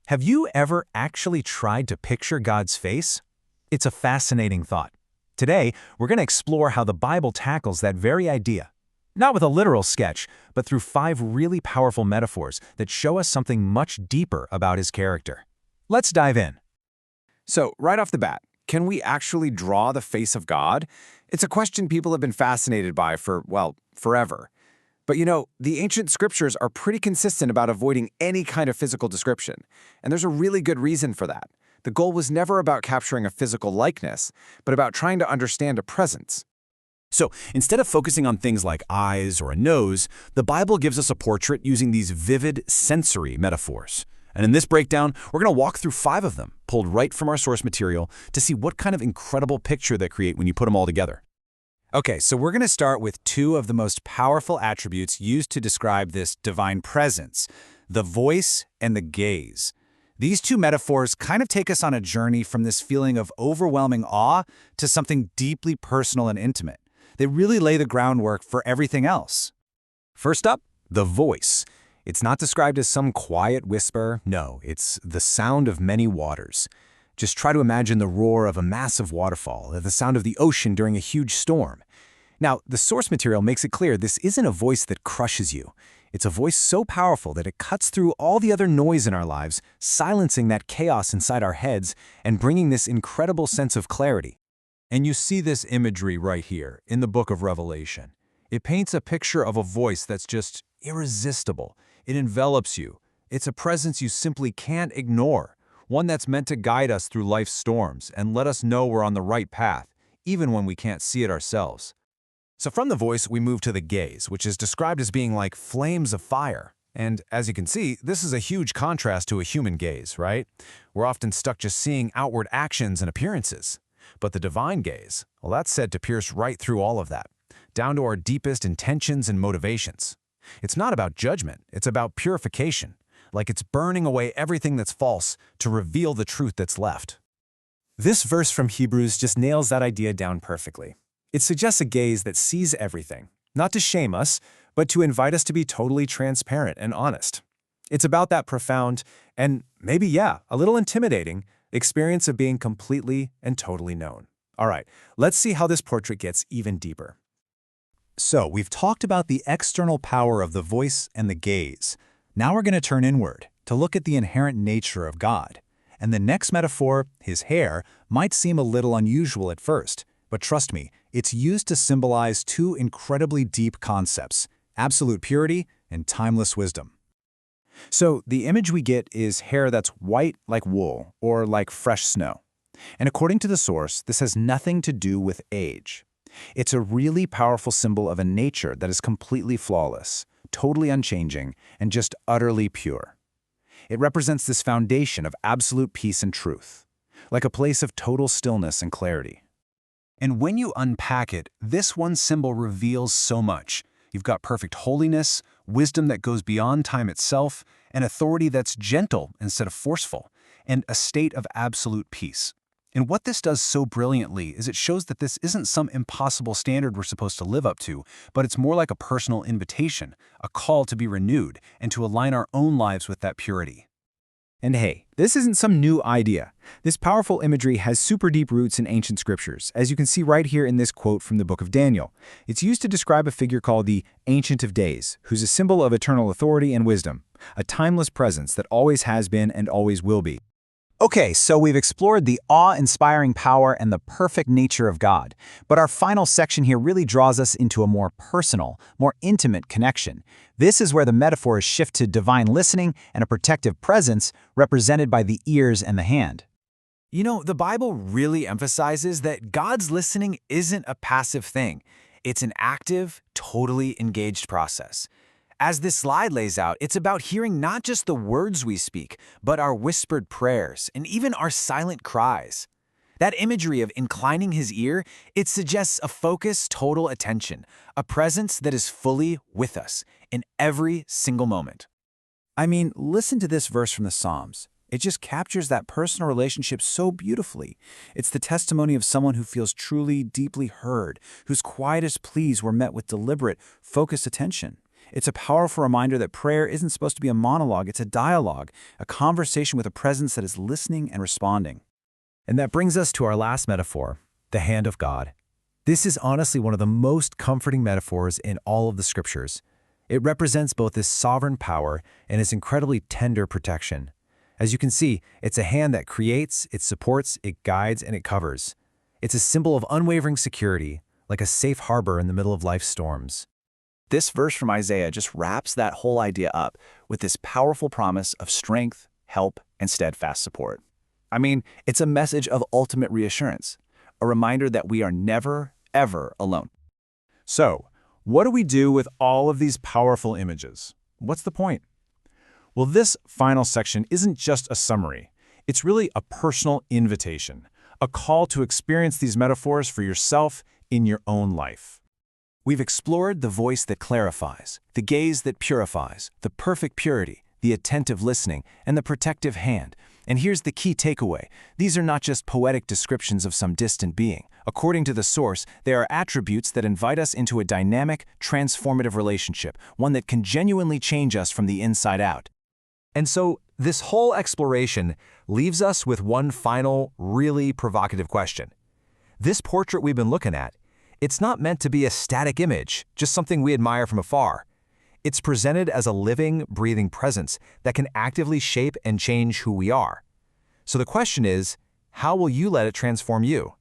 Have you ever actually tried to picture God's face? It's a fascinating thought. Today, we're going to explore how the Bible tackles that very idea. Not with a literal sketch, but through 5 really powerful metaphors that show us something much deeper about his character. Let's dive in. So, right off the bat, can we actually draw the face of God? It's a question people have been fascinated by for, well, forever. But the ancient scriptures are pretty consistent about avoiding any kind of physical description. And there's a really good reason for that. The goal was never about capturing a physical likeness, but about trying to understand a presence. So, instead of focusing on things like eyes or a nose, the Bible gives us a portrait using these vivid sensory metaphors. And in this breakdown, we're going to walk through 5 of them, pulled right from our source material, to see what kind of incredible picture they create when you put them all together. Okay, so we're going to start with 2 of the most powerful attributes used to describe this divine presence, the voice and the gaze. These 2 metaphors kind of take us on a journey from this feeling of overwhelming awe to something deeply personal and intimate. They really lay the groundwork for everything else. First up, the voice. It's not described as some quiet whisper. No, it's the sound of many waters. Just try to imagine the roar of a massive waterfall, or the sound of the ocean during a huge storm. Now, the source material makes it clear this isn't a voice that crushes you. It's a voice so powerful that it cuts through all the other noise in our lives, silencing that chaos inside our heads and bringing this incredible sense of clarity. And you see this imagery right here in the book of Revelation. It paints a picture of a voice that's just irresistible. It envelops you. It's a presence you simply can't ignore, one that's meant to guide us through life's storms and let us know we're on the right path, even when we can't see it ourselves. So from the voice, we move to the gaze, which is described as being like flames of fire. And as you can see, this is a huge contrast to a human gaze, right? We're often stuck just seeing outward actions and appearances. But the divine gaze, well, that's said to pierce right through all of that, down to our deepest intentions and motivations. It's not about judgment, it's about purification, like it's burning away everything that's false to reveal the truth that's left. This verse from Hebrews just nails that idea down perfectly. It suggests a gaze that sees everything, not to shame us, but to invite us to be totally transparent and honest. It's about that profound and maybe, a little intimidating experience of being completely and totally known. All right, let's see how this portrait gets even deeper. So, we've talked about the external power of the voice and the gaze. Now we're going to turn inward to look at the inherent nature of God. And the next metaphor, his hair, might seem a little unusual at first, but trust me, it's used to symbolize 2 incredibly deep concepts, absolute purity and timeless wisdom. So the image we get is hair that's white like wool or like fresh snow. And according to the source, this has nothing to do with age. It's a really powerful symbol of a nature that is completely flawless, totally unchanging, and just utterly pure. It represents this foundation of absolute peace and truth, like a place of total stillness and clarity. And when you unpack it, this one symbol reveals so much. You've got perfect holiness, wisdom that goes beyond time itself, and authority that's gentle instead of forceful, and a state of absolute peace. And what this does so brilliantly is it shows that this isn't some impossible standard we're supposed to live up to, but it's more like a personal invitation, a call to be renewed, and to align our own lives with that purity. And hey, this isn't some new idea. This powerful imagery has super deep roots in ancient scriptures, as you can see right here in this quote from the book of Daniel. It's used to describe a figure called the Ancient of Days, who's a symbol of eternal authority and wisdom, a timeless presence that always has been and always will be. Okay, so we've explored the awe-inspiring power and the perfect nature of God, but our final section here really draws us into a more personal, more intimate connection. This is where the metaphors shift to divine listening and a protective presence represented by the ears and the hand. The Bible really emphasizes that God's listening isn't a passive thing. It's an active, totally engaged process. As this slide lays out, it's about hearing not just the words we speak, but our whispered prayers and even our silent cries. That imagery of inclining his ear, it suggests a focused, total attention, a presence that is fully with us in every single moment. I mean, listen to this verse from the Psalms. It just captures that personal relationship so beautifully. It's the testimony of someone who feels truly, deeply heard, whose quietest pleas were met with deliberate, focused attention. It's a powerful reminder that prayer isn't supposed to be a monologue, it's a dialogue, a conversation with a presence that is listening and responding. And that brings us to our last metaphor, the hand of God. This is honestly one of the most comforting metaphors in all of the scriptures. It represents both His sovereign power and His incredibly tender protection. As you can see, it's a hand that creates, it supports, it guides, and it covers. It's a symbol of unwavering security, like a safe harbor in the middle of life's storms. This verse from Isaiah just wraps that whole idea up with this powerful promise of strength, help, and steadfast support. I mean, it's a message of ultimate reassurance, a reminder that we are never, ever alone. So, what do we do with all of these powerful images? What's the point? Well, this final section isn't just a summary. It's really a personal invitation, a call to experience these metaphors for yourself in your own life. We've explored the voice that clarifies, the gaze that purifies, the perfect purity, the attentive listening, and the protective hand. And here's the key takeaway. These are not just poetic descriptions of some distant being. According to the source, they are attributes that invite us into a dynamic, transformative relationship, one that can genuinely change us from the inside out. And so, this whole exploration leaves us with one final, really provocative question. This portrait we've been looking at, it's not meant to be a static image, just something we admire from afar. It's presented as a living, breathing presence that can actively shape and change who we are. So the question is, how will you let it transform you?